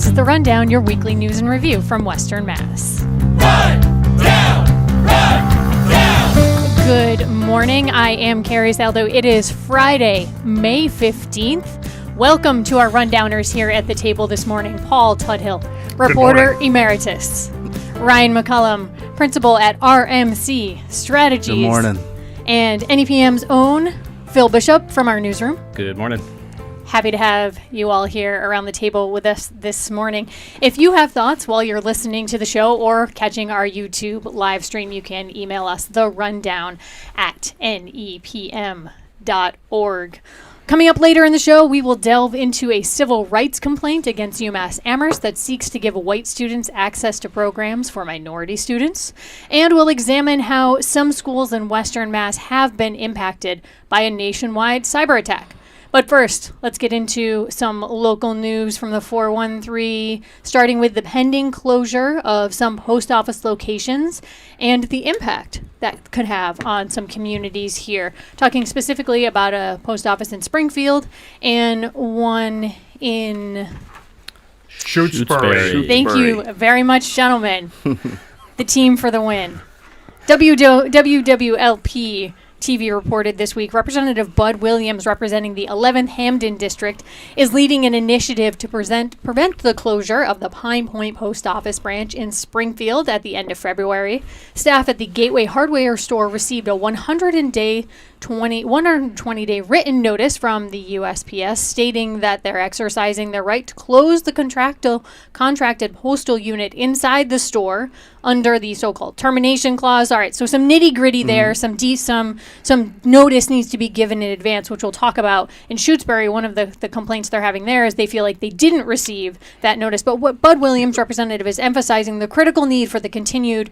This is The Rundown, your weekly news and review from Western Mass. Run down! Run down! Good morning. I am Carrie Saldo. It is Friday, May 15th. Welcome to our Rundowners here at the table this morning. Paul Tuthill, reporter emeritus. Ryan McCollum, principal at RMC Strategies. Good morning. And NEPM's own Phil Bishop from our newsroom. Good morning. Happy to have you all here around the table with us this morning. If you have thoughts while you're listening to the show or catching our YouTube live stream, you can email us therundown@nepm.org. Coming up later in the show, we will delve into a civil rights complaint against UMass Amherst that seeks to give white students access to programs for minority students. And we'll examine how some schools in Western Mass have been impacted by a nationwide cyber attack. But first, let's get into some local news from the 413, starting with the pending closure of some post office locations and the impact that could have on some communities here. Talking specifically about a post office in Springfield and one in Shutesbury. Thank you very much, gentlemen. The team for the win. WWLP TV reported this week, Representative Bud Williams, representing the 11th Hampden District, is leading an initiative to prevent the closure of the Pine Point Post Office branch in Springfield at the end of February. Staff at the Gateway Hardware store received a 120-day written notice from the USPS stating that they're exercising their right to close the contracted postal unit inside the store under the so-called termination clause. All right, so some nitty-gritty there, some notice needs to be given in advance, which we'll talk about. In Shutesbury, one of the complaints they're having there is they feel like they didn't receive that notice. But what Bud Williams, representative, is emphasizing the critical need for the continued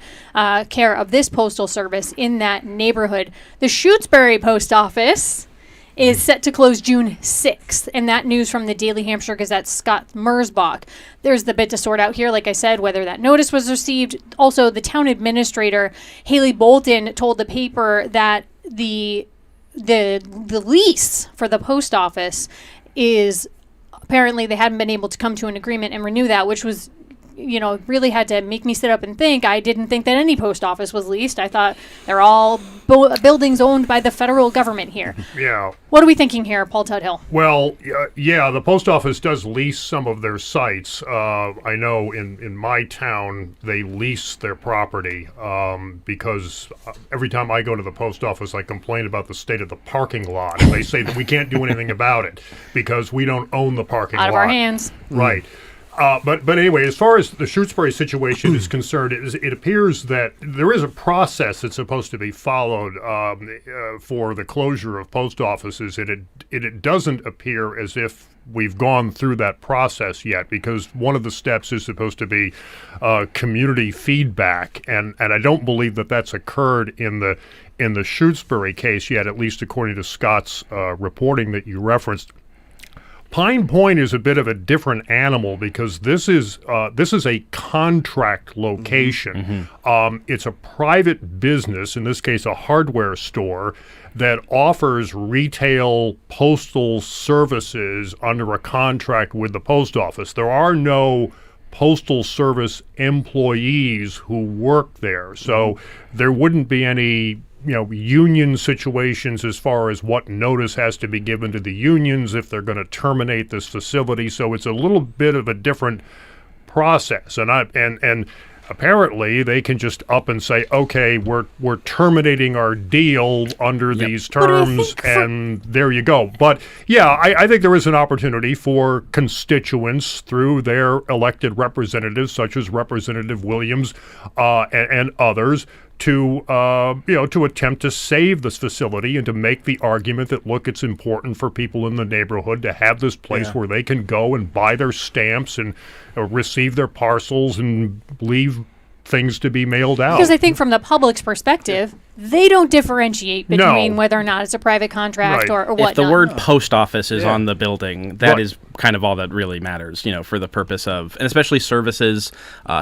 care of this postal service in that neighborhood. The Shutesbury Post Office is set to close June 6th, and that news from the Daily Hampshire Gazette's Scott Merzbach. There's the bit to sort out here, like I said, whether that notice was received. Also, the town administrator, Haley Bolton, told the paper that the lease for the post office is apparently they hadn't been able to come to an agreement and renew that, which was, really had to make me sit up and think. I didn't think that any post office was leased. I thought they're all buildings owned by the federal government here. Yeah. What are we thinking here, Paul Tuthill? Well, the post office does lease some of their sites. I know in my town they lease their property because every time I go to the post office, I complain about the state of the parking lot. And they say that we can't do anything about it because we don't own the parking lot. Out of our hands. Right. But anyway, as far as the Shutesbury situation is concerned, it appears that there is a process that's supposed to be followed for the closure of post offices. It doesn't appear as if we've gone through that process yet, because one of the steps is supposed to be community feedback, and I don't believe that that's occurred in the Shutesbury case yet, at least according to Scott's reporting that you referenced. Pine Point is a bit of a different animal because this is a contract location. It's a private business, in this case a hardware store, that offers retail postal services under a contract with the post office. There are no postal service employees who work there, so there wouldn't be any union situations as far as what notice has to be given to the unions if they're going to terminate this facility. So it's a little bit of a different process, and apparently they can just up and say, okay, we're terminating our deal under these terms, and there you go. But yeah, I think there is an opportunity for constituents through their elected representatives, such as Representative Williams and others, to attempt to save this facility and to make the argument that, look, it's important for people in the neighborhood to have this place where they can go and buy their stamps and receive their parcels and leave things to be mailed out. Because I think from the public's perspective, they don't differentiate between No. whether or not it's a private contract Right. or whatnot. If the word post office is on the building, that Right. is kind of all that really matters, for the purpose of, and especially services,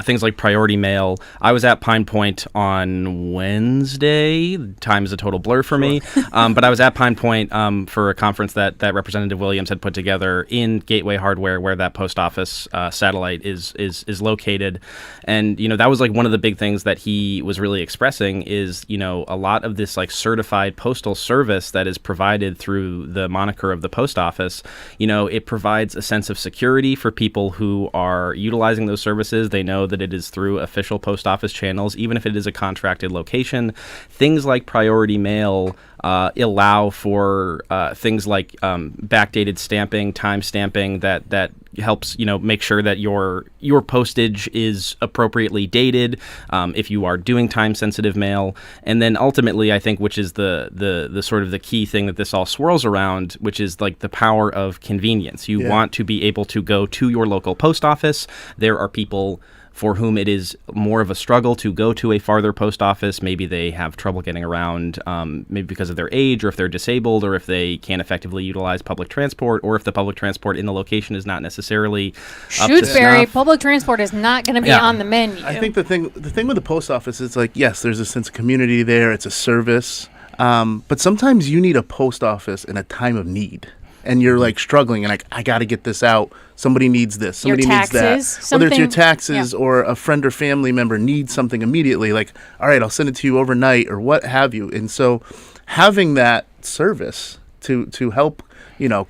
things like priority mail. I was at Pine Point on Wednesday. Time is a total blur for me. But I was at Pine Point for a conference that Representative Williams had put together in Gateway Hardware, where that post office satellite is located. And, that was like one of the big things that he was really expressing is, a lot of this like certified postal service that is provided through the moniker of the post office, it provides a sense of security for people who are utilizing those services. They know that it is through official post office channels, even if it is a contracted location. Things like priority mail allow for things like backdated stamping, time stamping that helps make sure that your postage is appropriately dated if you are doing time sensitive mail. And then ultimately, I think, which is the sort of the key thing that this all swirls around, which is like the power of convenience. You want to be able to go to your local post office. There are people for whom it is more of a struggle to go to a farther post office. Maybe they have trouble getting around, maybe because of their age, or if they're disabled, or if they can't effectively utilize public transport, or if the public transport in the location is not necessarily up to Shutesbury, snuff. public transport is not going to be on the menu. I think the thing with the post office is like, yes, there's a sense of community there. It's a service. But sometimes you need a post office in a time of need. And you're like struggling and like, I got to get this out. Somebody needs this. Somebody needs that. Whether it's your taxes or a friend or family member needs something immediately, like, all right, I'll send it to you overnight or what have you. And so having that service to help,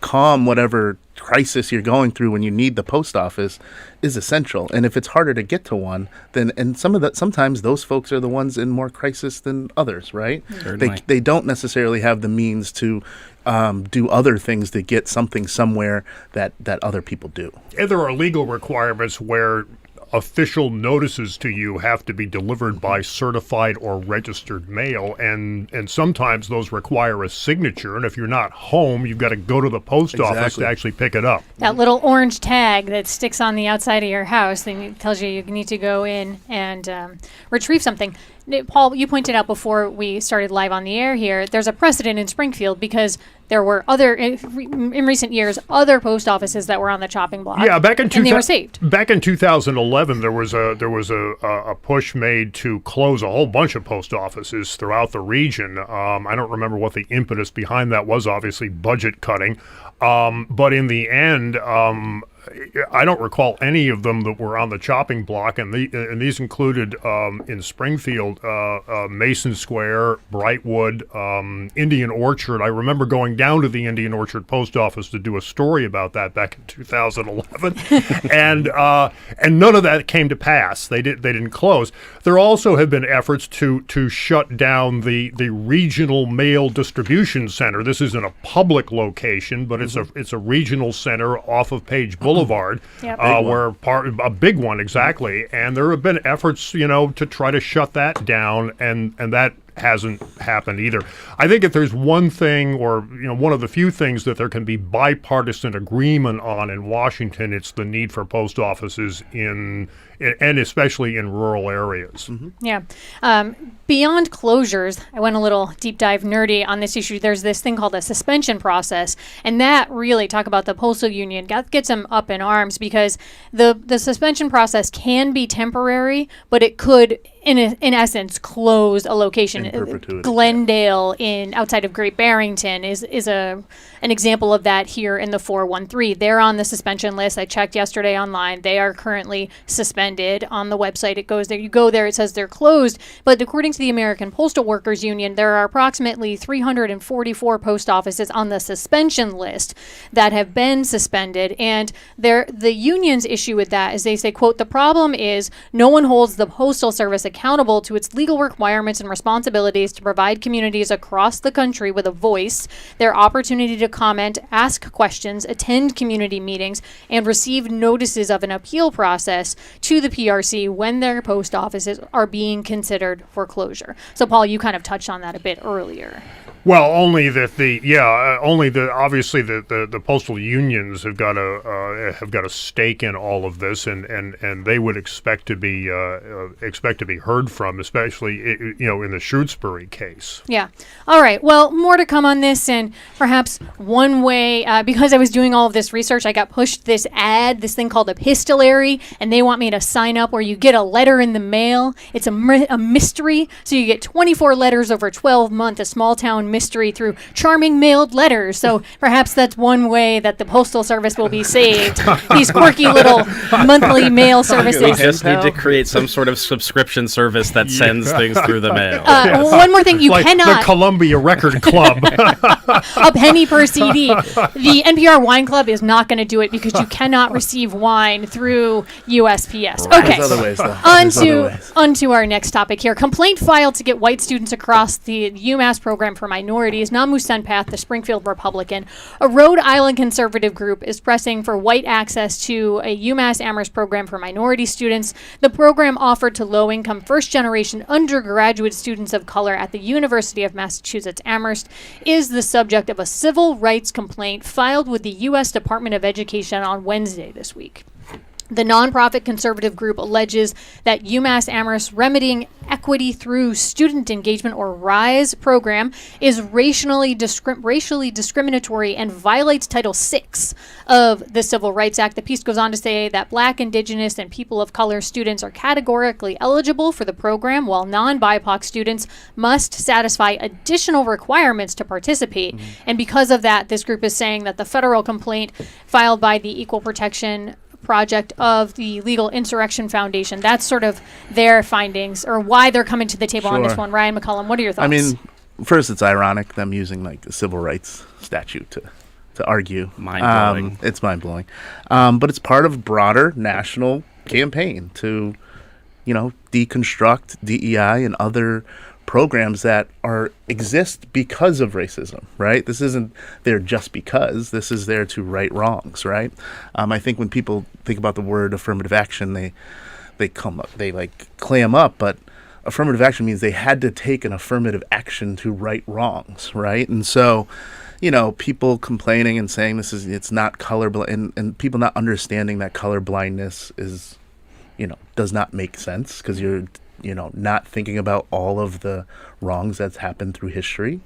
calm whatever crisis you're going through when you need the post office is essential. And if it's harder to get to one, then sometimes those folks are the ones in more crisis than others, right? They don't necessarily have the means to do other things to get something somewhere that other people do. And there are legal requirements where official notices to you have to be delivered by certified or registered mail, and sometimes those require a signature, and if you're not home, you've got to go to the post office to actually pick it up. That little orange tag that sticks on the outside of your house that tells you need to go in and retrieve something. Paul, you pointed out before we started live on the air here, there's a precedent in Springfield because there were in recent years, other post offices that were on the chopping block. Yeah, and they were saved. Back in 2011, there was a push made to close a whole bunch of post offices throughout the region. I don't remember what the impetus behind that was. Obviously, budget cutting. But in the end, I don't recall any of them that were on the chopping block, and these included in Springfield, Mason Square, Brightwood, Indian Orchard. I remember going down to the Indian Orchard post office to do a story about that back in 2011, and none of that came to pass. They didn't close. There also have been efforts to shut down the regional mail distribution center. This isn't a public location, but it's a regional center off of Page Boulevard, where a big one, exactly. And there have been efforts, to try to shut that down, and that hasn't happened either. I think if there's one thing, or one of the few things that there can be bipartisan agreement on in Washington, it's the need for post offices and especially in rural areas. Mm-hmm. Yeah. Beyond closures, I went a little deep dive nerdy on this issue. There's this thing called a suspension process, and that really, talk about the postal union, gets them up in arms, because the suspension process can be temporary, but it could, in essence, close a location. In perpetuity. Glendale outside of Great Barrington is an example of that here in the 413. They're on the suspension list. I checked yesterday online. They are currently suspended on the website. It goes there. You go there, it says they're closed. But according to the American Postal Workers Union, there are approximately 344 post offices on the suspension list that have been suspended. And the union's issue with that is they say, quote, "The problem is no one holds the Postal Service accountable to its legal requirements and responsibilities to provide communities across the country with a voice, their opportunity to comment, ask questions, attend community meetings, and receive notices of an appeal process to the PRC when their post offices are being considered for closure." So, Paul, you kind of touched on that a bit earlier. Well, only that obviously the postal unions have got a stake in all of this, and they would expect to be heard from, especially in the Shrewsbury case. Yeah. All right. Well, more to come on this, and perhaps one way, because I was doing all of this research, I got pushed this thing called Epistolary, and they want me to sign up where you get a letter in the mail. It's a mystery, so you get 24 letters over 12 months, a small town mystery through charming mailed letters. So perhaps that's one way that the Postal Service will be saved. These quirky little monthly mail We services. just need to create some sort of subscription service that sends things through the mail. One more thing, you Like cannot. the Columbia Record Club. A penny per CD. The NPR Wine Club is not going to do it because you cannot receive wine through USPS. Okay. There's other ways, though. There's other ways. Onto our next topic here. Complaint filed to get white students across the UMass program for minorities. Namu Senpath, the Springfield Republican, a Rhode Island conservative group, is pressing for white access to a UMass Amherst program for minority students. The program offered to low-income first-generation undergraduate students of color at the University of Massachusetts Amherst is the subject of a civil rights complaint filed with the U.S. Department of Education on Wednesday this week. The nonprofit conservative group alleges that UMass Amherst Remedying Equity Through Student Engagement, or RISE program, is racially discriminatory and violates Title VI of the Civil Rights Act. The piece goes on to say that Black, Indigenous, and people of color students are categorically eligible for the program, while non-BIPOC students must satisfy additional requirements to participate. And because of that, this group is saying that the federal complaint filed by the Equal Protection Project of the Legal Insurrection Foundation, that's sort of their findings, or why they're coming to the table on this Sure. one. Ryan McCollum, what are your thoughts? I mean, first, it's ironic them using like the civil rights statute to argue. Mind-blowing. It's mind-blowing. But it's part of a broader national campaign to, deconstruct DEI and other programs that exist because of racism, right? This isn't there just because. This is there to right wrongs, right? I think when people think about the word affirmative action, they clam up, but affirmative action means they had to take an affirmative action to right wrongs, right? And so, people complaining and saying it's not colorblind, and people not understanding that color blindness is, does not make sense because you're not thinking about all of the wrongs that's happened through history.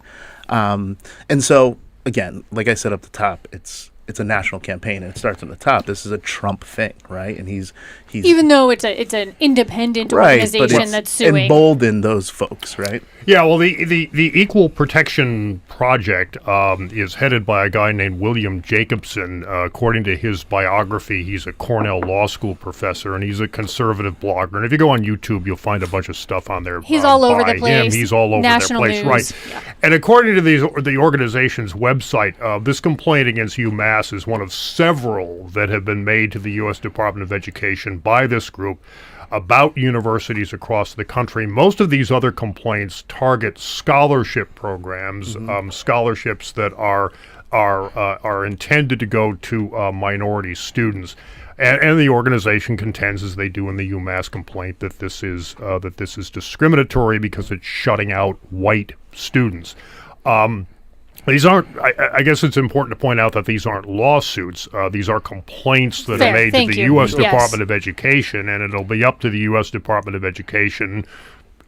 And so, again, like I said up the top, it's a national campaign, and it starts on the top. This is a Trump thing, right? And he's even though it's an independent organization that's suing. Emboldened those folks, right? Yeah, well, the Equal Protection Project is headed by a guy named William Jacobson. According to his biography, he's a Cornell Law School professor, and he's a conservative blogger. And if you go on YouTube, you'll find a bunch of stuff on there. He's all over the by place. him. He's all over National the place, news. right? Yeah. And according to the organization's website, this complaint against UMass is one of several that have been made to the U.S. Department of Education by this group about universities across the country. Most of these other complaints target scholarship programs, scholarships that are intended to go to minority students. And the organization contends, as they do in the UMass complaint, that this is discriminatory because it's shutting out white students. These aren't. I guess it's important to point out that these aren't lawsuits. These are complaints that Fair, are made to thank the you. U.S. Yes. Department of Education, and it'll be up to the U.S. Department of Education,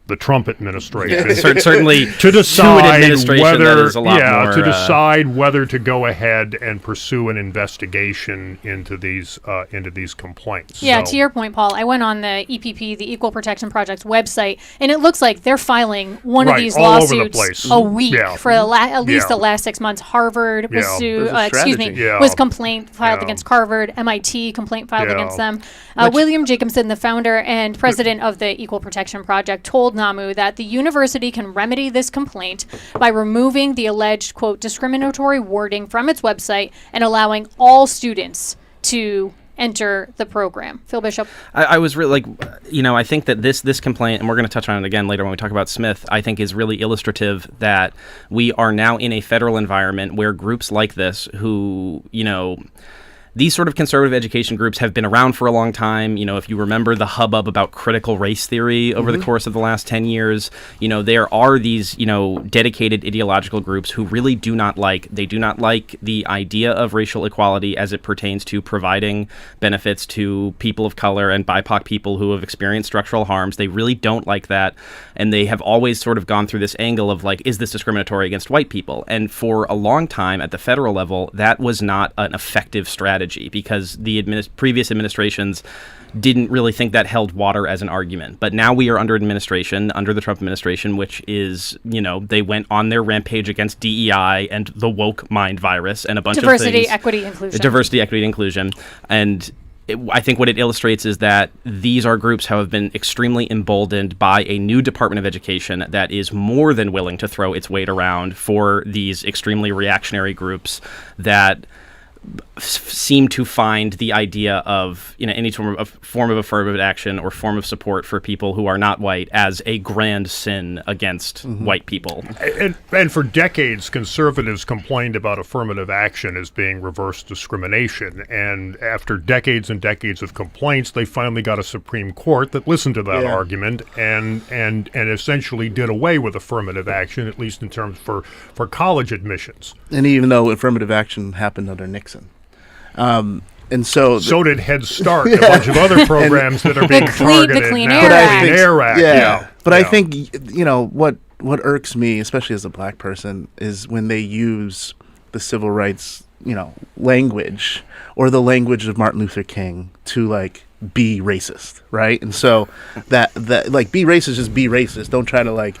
the Trump administration, Certainly, to decide an administration whether, that is a lot more, to decide whether to go ahead and pursue an investigation into these complaints. Yeah, So- to your point, Paul, I went on the EPP, the Equal Protection Project's website, and it looks like they're filing one of Right, these all over the lawsuits place. a week Yeah. for at least Yeah. the last 6 months. Harvard was Yeah. sued, There's a strategy. Yeah. was complaint filed Yeah. against Harvard, MIT complaint filed Yeah. against them. William Jacobson, the founder and president of the Equal Protection Project, told NAMU that the university can remedy this complaint by removing the alleged, quote, discriminatory wording from its website and allowing all students to enter the program. Phil Bishop. I was really I think that this complaint, and we're going to touch on it again later when we talk about Smith, I think is really illustrative that we are now in a federal environment where groups like this who, these sort of conservative education groups have been around for a long time. If you remember the hubbub about critical race theory over the course of the last 10 years, there are these, dedicated ideological groups who really do not like the idea of racial equality as it pertains to providing benefits to people of color and BIPOC people who have experienced structural harms. They really don't like that. And they have always sort of gone through this angle of like, is this discriminatory against white people? And for a long time at the federal level, that was not an effective strategy because the previous administrations didn't really think that held water as an argument. But now we are under the Trump administration, which is, they went on their rampage against DEI and the woke mind virus and a bunch of things. Diversity, equity, inclusion. And I think what it illustrates is that these are groups who have been extremely emboldened by a new Department of Education that is more than willing to throw its weight around for these extremely reactionary groups that seem to find the idea of any form of affirmative action or form of support for people who are not white as a grand sin against white people. And for decades, conservatives complained about affirmative action as being reverse discrimination. And after decades and decades of complaints, they finally got a Supreme Court that listened to that argument and essentially did away with affirmative action, at least in terms for college admissions. And even though affirmative action happened under Nixon. And so did Head Start, a bunch of other programs that are being targeted the Clean now. Air Act. But I think what irks me, especially as a black person, is when they use the civil rights language or the language of Martin Luther King to like be racist, right? And so that like be racist, just be racist. Don't try to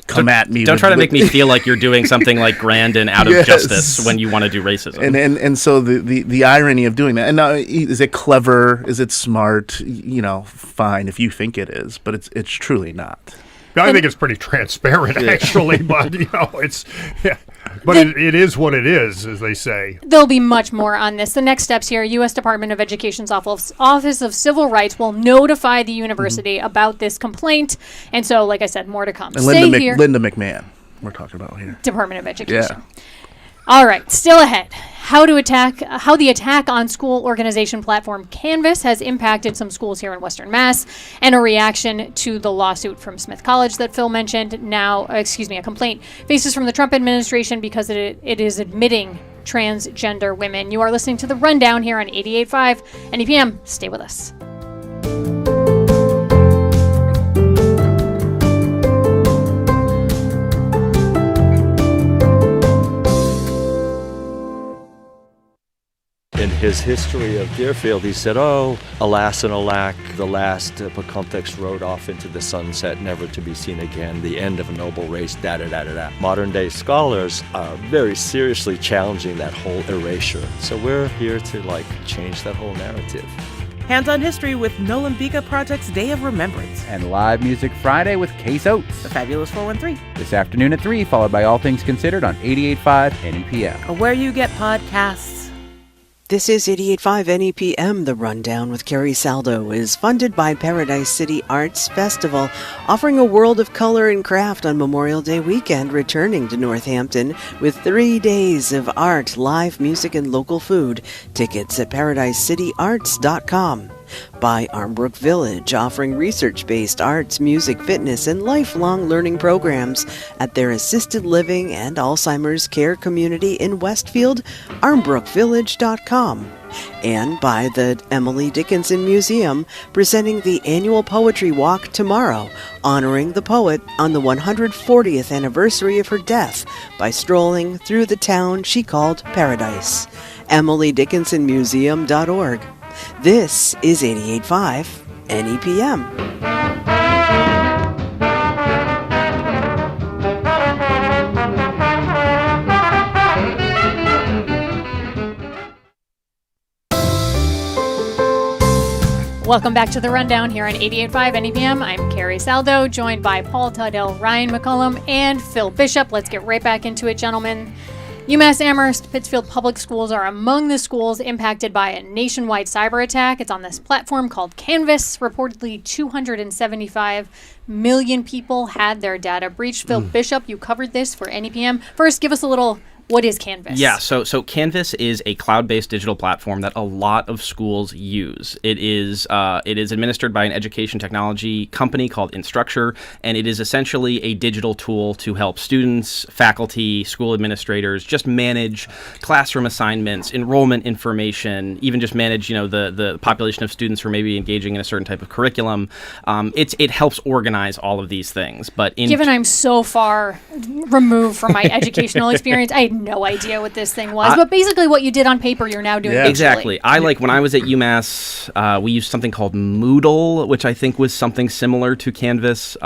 come at me. Don't try to make me feel like you're doing something like grand and out of justice when you want to do racism. And so the irony of doing that. And now, is it clever? Is it smart? Fine if you think it is, but it's truly not. I think it's pretty transparent, actually, but it's but it is what it is, as they say. There'll be much more on this. The next steps here: U.S. Department of Education's Office of Civil Rights will notify the university about this complaint, and so, like I said, more to come. And Linda McMahon, we're talking about here. Department of Education. Yeah. All right, still ahead. How the attack on school organization platform Canvas has impacted some schools here in Western Mass, and a reaction to the lawsuit from Smith College that Phil mentioned. A complaint faces from the Trump administration because it is admitting transgender women. You are listening to The Rundown here on 88.5 NEPM. Stay with us. In his history of Deerfield, he said, alas and alack, the last Pocumtucks rode off into the sunset, never to be seen again, the end of a noble race, da-da-da-da-da. Modern-day scholars are very seriously challenging that whole erasure. So we're here to, change that whole narrative. Hands-on history with Nolan Biga Project's Day of Remembrance. And Live Music Friday with Case Oates. The Fabulous 413. This afternoon at 3, followed by All Things Considered on 88.5 NEPM. Where you get podcasts. This is 88.5 NEPM. The Rundown with Carrie Saldo is funded by Paradise City Arts Festival, offering a world of color and craft on Memorial Day weekend, returning to Northampton with 3 days of art, live music, and local food. Tickets at ParadiseCityArts.com. By Armbrook Village, offering research-based arts, music, fitness, and lifelong learning programs at their assisted living and Alzheimer's care community in Westfield, armbrookvillage.com. And by the Emily Dickinson Museum, presenting the annual Poetry Walk tomorrow, honoring the poet on the 140th anniversary of her death by strolling through the town she called Paradise. EmilyDickinsonMuseum.org. This is 88.5 NEPM. Welcome back to The Rundown here on 88.5 NEPM. I'm Carrie Saldo, joined by Paul Tuthill, Ryan McCollum, and Phil Bishop. Let's get right back into it, gentlemen. UMass Amherst, Pittsfield Public Schools are among the schools impacted by a nationwide cyber attack. It's on this platform called Canvas. Reportedly, 275 million people had their data breached. Phil Bishop, you covered this for NEPM. First, give us a little What is Canvas? Yeah, so Canvas is a cloud-based digital platform that a lot of schools use. It is administered by an education technology company called Instructure, and it is essentially a digital tool to help students, faculty, school administrators just manage classroom assignments, enrollment information, even just manage the population of students who are maybe engaging in a certain type of curriculum. It helps organize all of these things. But given I'm so far removed from my educational experience, I had no idea what this thing was. But basically, what you did on paper, you're now doing digitally. Exactly. When I was at UMass, we used something called Moodle, which I think was something similar to Canvas.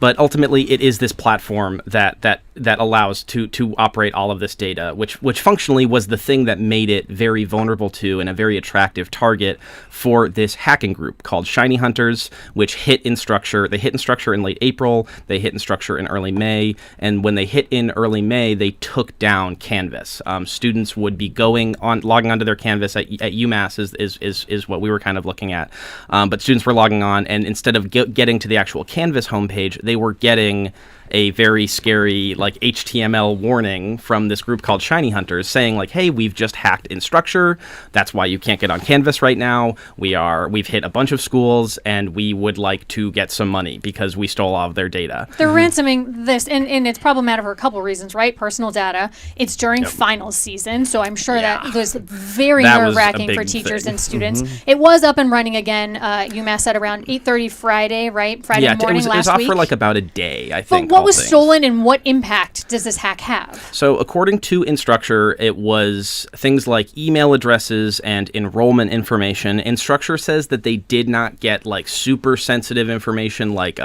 But ultimately, it is this platform that allows to operate all of this data, which functionally was the thing that made it very vulnerable to and a very attractive target for this hacking group called Shiny Hunters, which hit Instructure. They hit Instructure in late April. They hit Instructure in early May. And when they hit in early May, they took down Canvas. Students would be logging onto their Canvas at UMass is what we were kind of looking at. But students were logging on, and instead of getting to the actual Canvas homepage, they were getting a very scary HTML warning from this group called Shiny Hunters saying hey, we've just hacked Instructure. That's why you can't get on Canvas right now. We've hit a bunch of schools and we would like to get some money because we stole all of their data. They're ransoming this, and it's problematic for a couple reasons, right? Personal data. It's during finals season, so I'm sure that was very nerve-wracking for teachers and students. It was up and running again. UMass at around 8:30 Friday, right? Friday morning last week. It was off for about a day, I think. But what was stolen and what impact does this hack have? So according to Instructure, it was things like email addresses and enrollment information. Instructure says that they did not get super sensitive information like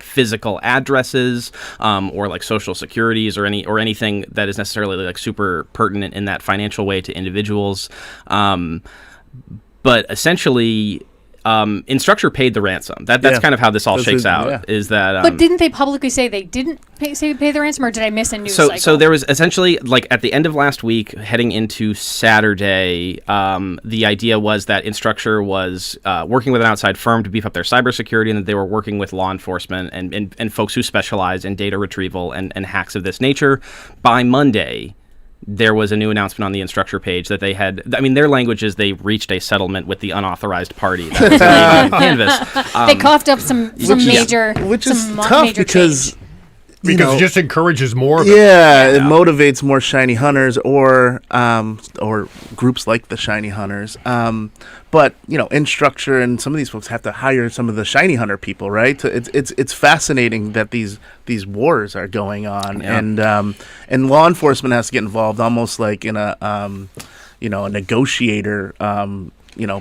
physical addresses or social securities or anything that is necessarily super pertinent in that financial way to individuals. But essentially, Instructure paid the ransom. That's kind of how this all shakes out. Yeah. Is that? But didn't they publicly say they didn't pay the ransom, or did I miss a news cycle? So there was essentially at the end of last week, heading into Saturday, the idea was that Instructure was working with an outside firm to beef up their cybersecurity, and that they were working with law enforcement and folks who specialize in data retrieval and hacks of this nature. By Monday, there was a new announcement on the Instructure page that they had. Their language is they reached a settlement with the unauthorized party that was on Canvas. They coughed up some major, which is tough because it just encourages more. It motivates more Shiny Hunters or groups like the Shiny Hunters. But Instructure and some of these folks have to hire some of the Shiny Hunter people, right? It's fascinating that these wars are going on, and law enforcement has to get involved, almost like in a a negotiator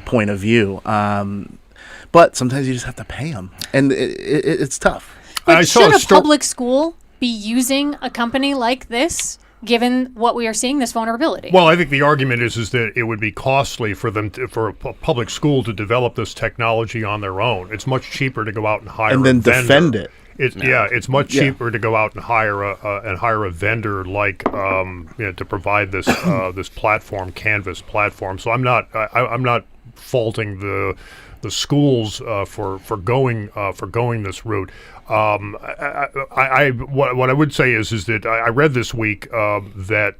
point of view. But sometimes you just have to pay them, and it's tough. But should a public school be using a company like this, given what we are seeing, this vulnerability? Well, I think the argument is that it would be costly for a public school to develop this technology on their own. It's much cheaper to go out and hire and then defend it. It's much cheaper to go out and hire a vendor to provide this this platform, Canvas platform. So I'm not faulting the schools for going this route. What I would say is that I read this week that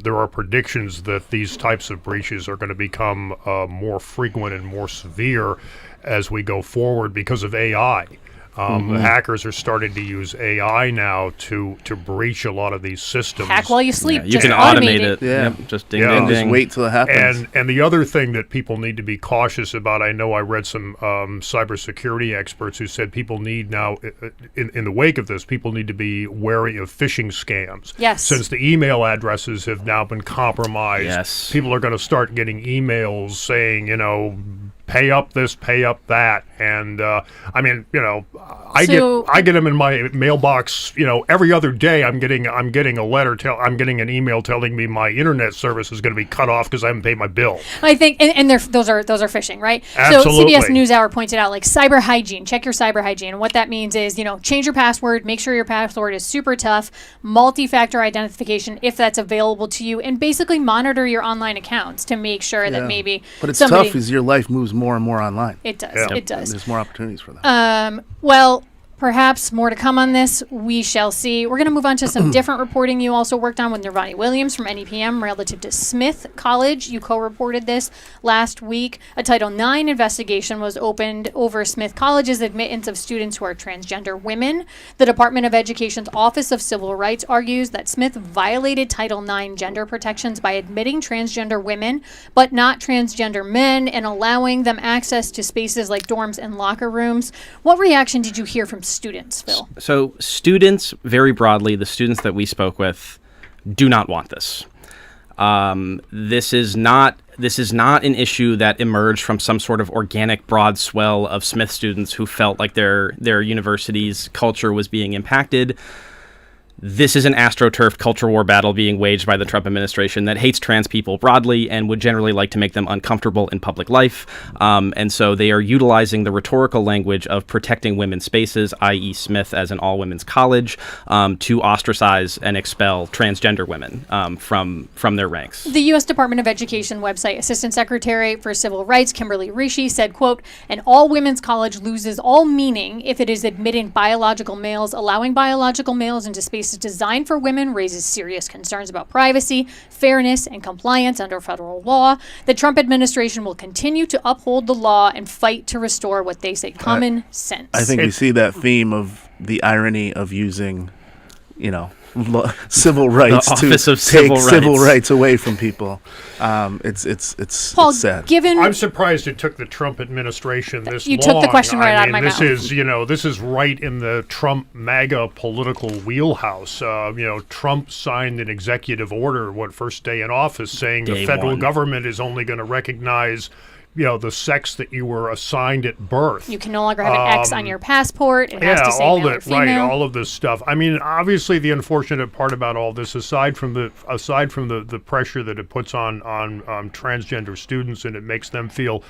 there are predictions that these types of breaches are going to become more frequent and more severe as we go forward because of AI. The hackers are starting to use AI now to breach a lot of these systems. Hack while you sleep. You can automate it. Yeah. Yep, just ding, ding, ding. Just wait till it happens. And the other thing that people need to be cautious about, I know I read some cybersecurity experts who said people need now, in the wake of this, people need to be wary of phishing scams. Yes. Since the email addresses have now been compromised, people are going to start getting emails saying, pay up this, pay up that, and I get them in my mailbox. Every other day I'm getting a letter. I'm getting an email telling me my internet service is going to be cut off because I haven't paid my bill. I think, and those are phishing, right? Absolutely. So CBS NewsHour pointed out cyber hygiene. Check your cyber hygiene, and what that means is change your password. Make sure your password is super tough. Multi-factor identification if that's available to you, and basically monitor your online accounts to make sure that maybe. But it's tough as your life moves more and more online. It does. It does. There's more opportunities for that. Well, Perhaps more to come on this. We shall see. We're going to move on to some different reporting you also worked on with Nirvani Williams from NEPM relative to Smith College. You co-reported this last week. A Title IX investigation was opened over Smith College's admittance of students who are transgender women. The Department of Education's Office of Civil Rights argues that Smith violated Title IX gender protections by admitting transgender women, but not transgender men, and allowing them access to spaces like dorms and locker rooms. What reaction did you hear from students, Phil? So students, very broadly, the students that we spoke with, do not want this. This is not an issue that emerged from some sort of organic broad swell of Smith students who felt like their university's culture was being impacted. This is an astroturf culture war battle being waged by the Trump administration that hates trans people broadly and would generally like to make them uncomfortable in public life. And so they are utilizing the rhetorical language of protecting women's spaces, i.e. Smith as an all-women's college, to ostracize and expel transgender women from their ranks. The U.S. Department of Education website Assistant Secretary for Civil Rights, Kimberly Rishi, said, quote, "An all-women's college loses all meaning if it is admitting biological males. Allowing biological males into spaces designed for women raises serious concerns about privacy, fairness, and compliance under federal law. The Trump administration will continue to uphold the law and fight to restore what they say common sense." I think we see that theme of the irony of using, civil rights to take civil rights away from people. It's Paul, sad. Given I'm surprised it took the Trump administration this long. You took the question right out of my mouth. This is right in the Trump MAGA political wheelhouse. Trump signed an executive order, first day in office, saying the federal government is only going to recognize the sex that you were assigned at birth. You can no longer have an X on your passport. It has to say male or female. Right, all of this stuff. I mean, obviously, the unfortunate part about all this, aside from the pressure that it puts on transgender students, and it makes them feel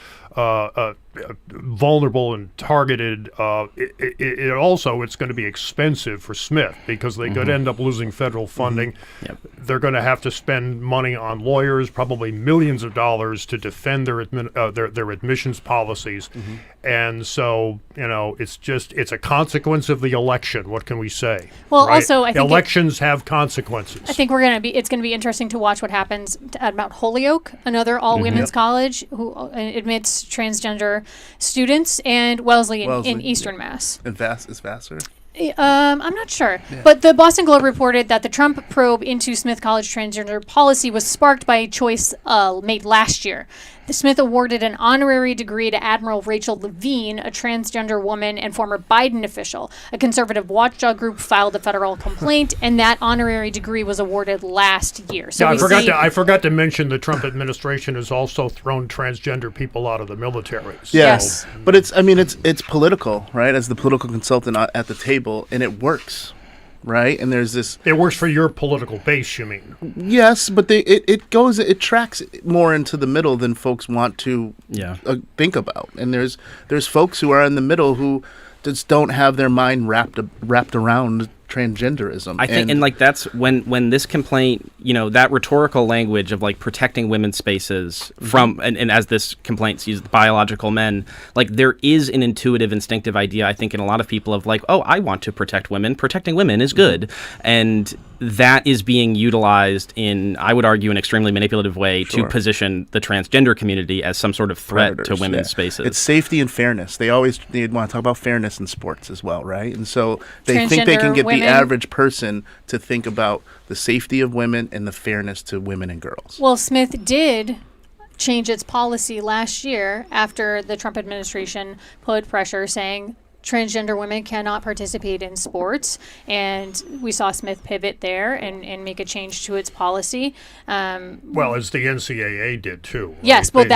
vulnerable and targeted. It's going to be expensive for Smith because they could end up losing federal funding. Yep. They're going to have to spend money on lawyers, probably millions of dollars, to defend their admissions policies. And so, it's a consequence of the election. What can we say? Well, right? also, I think elections have consequences. I think it's going to be interesting to watch what happens at Mount Holyoke, another all-women's college who admits transgender students, and Wellesley in Eastern Mass. And is Vassar? I'm not sure. Yeah. But the Boston Globe reported that the Trump probe into Smith College transgender policy was sparked by a choice made last year. Smith awarded an honorary degree to Admiral Rachel Levine, a transgender woman and former Biden official. A conservative watchdog group filed a federal complaint, and that honorary degree was awarded last year. So I forgot to mention the Trump administration has also thrown transgender people out of the military. So. Yes. But it's political, right? As the political consultant at the table, and it works. Right, and there's this. It works for your political base, you mean? Yes, but it tracks more into the middle than folks want to think about. And there's folks who are in the middle who just don't have their mind wrapped around transgenderism. I think, and that's when this complaint, that rhetorical language of protecting women's spaces from, and as this complaint sees biological men, there is an intuitive, instinctive idea, I think, in a lot of people of I want to protect women. Protecting women is good. And that is being utilized in, I would argue, an extremely manipulative way to position the transgender community as some sort of threat to women's spaces. It's safety and fairness. They want to talk about fairness in sports as well, right? And so they think they can get the average person to think about the safety of women and the fairness to women and girls. Well, Smith did change its policy last year after the Trump administration put pressure saying transgender women cannot participate in sports, and we saw Smith pivot there and make a change to its policy. Well, as the NCAA did too. Right? Yes, but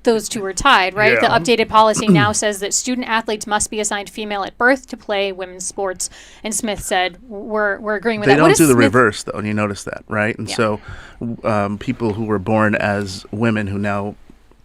those two were tied, right? Yeah. The updated policy now says that student athletes must be assigned female at birth to play women's sports, and Smith said we're agreeing with that. They don't do the reverse though, and you notice that, right? And so people who were born as women who now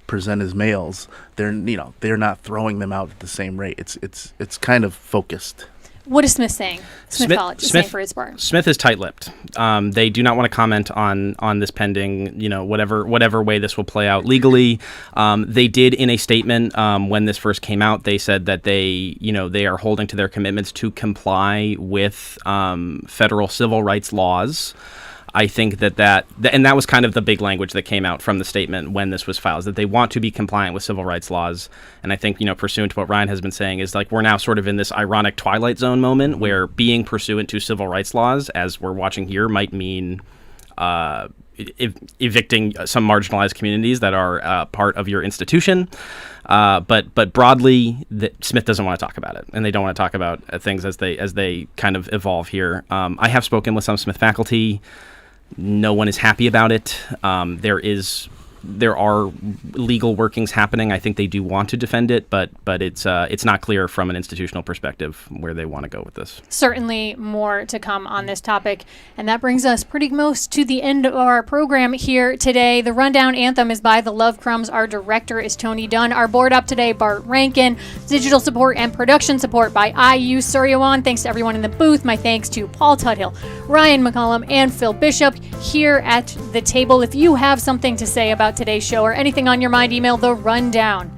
present as males, they're not throwing them out at the same rate. It's kind of focused. What is Smith saying? Smith College is saying for its part. Smith is tight-lipped. They do not want to comment on this pending, whatever way this will play out legally. They did in a statement when this first came out. They said that they are holding to their commitments to comply with federal civil rights laws. I think that was kind of the big language that came out from the statement when this was filed, is that they want to be compliant with civil rights laws. And I think, pursuant to what Ryan has been saying, is like we're now sort of in this ironic Twilight Zone moment where being pursuant to civil rights laws, as we're watching here, might mean evicting some marginalized communities that are part of your institution. But broadly, Smith doesn't want to talk about it, and they don't want to talk about things as they kind of evolve here. I have spoken with some Smith faculty. No one is happy about it. There are legal workings happening. I think they do want to defend it, but it's not clear from an institutional perspective where they want to go with this. Certainly more to come on this topic. And that brings us pretty close to the end of our program here today. The Rundown anthem is by the Love Crumbs. Our director is Tony Dunn. Our board up today, Bart Rankin. Digital support and production support by IU Suryawan. Thanks to everyone in the booth. My thanks to Paul Tuthill, Ryan McCollum, and Phil Bishop here at the table. If you have something to say about today's show or anything on your mind, email the rundown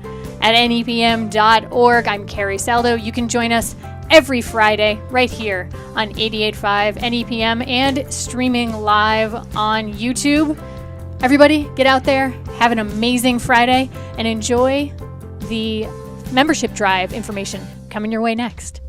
at nepm.org. I'm Carrie Saldo. You can join us every Friday right here on 88.5 NEPM and streaming live on YouTube. Everybody, get out there, have an amazing Friday, and enjoy the membership drive information coming your way next.